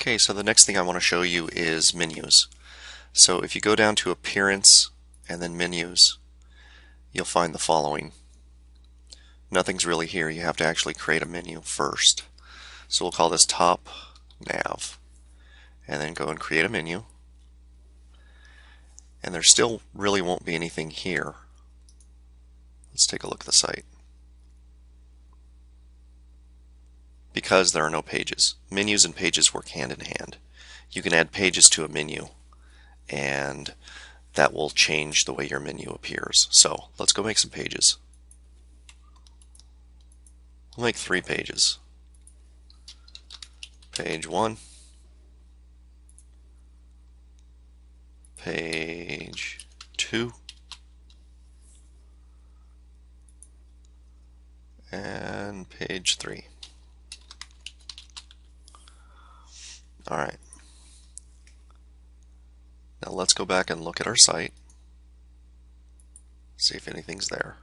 Okay, so the next thing I want to show you is menus. So if you go down to Appearance and then Menus, you'll find the following. Nothing's really here. You have to actually create a menu first. So we'll call this Top Nav and then go and create a menu. And there still really won't be anything here. Let's take a look at the site. Because there are no pages. Menus and pages work hand in hand. You can add pages to a menu and that will change the way your menu appears. So let's go make some pages. We'll make 3 pages. Page 1, page 2, and page 3. Alright. Now let's go back and look at our site. See if anything's there.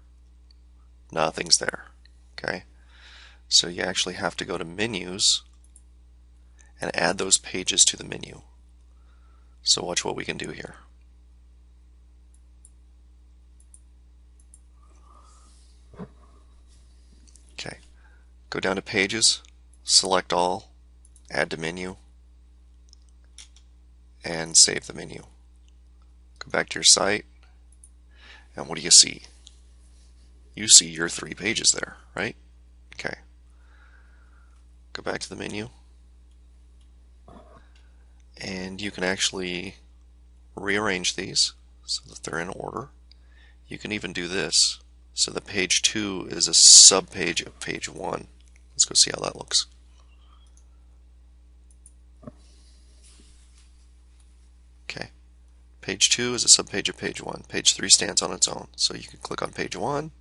Nothing's there. Okay. So you actually have to go to Menus and add those pages to the menu. So watch what we can do here. Okay. Go down to Pages, select all, add to menu, and save the menu. Go back to your site, and what do you see? You see your 3 pages there, right? Okay. Go back to the menu, and you can actually rearrange these so that they're in order. You can even do this so that page 2 is a sub-page of page 1. Let's go see how that looks. Okay, page 2 is a sub-page of page 1. Page 3 stands on its own. So you can click on page 1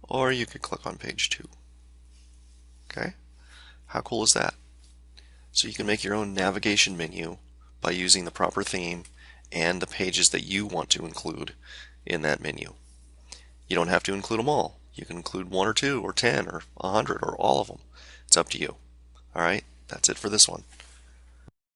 or you can click on page 2. Okay, how cool is that? So you can make your own navigation menu by using the proper theme and the pages that you want to include in that menu. You don't have to include them all. You can include 1 or 2 or 10 or 100 or all of them. It's up to you. Alright, that's it for this one.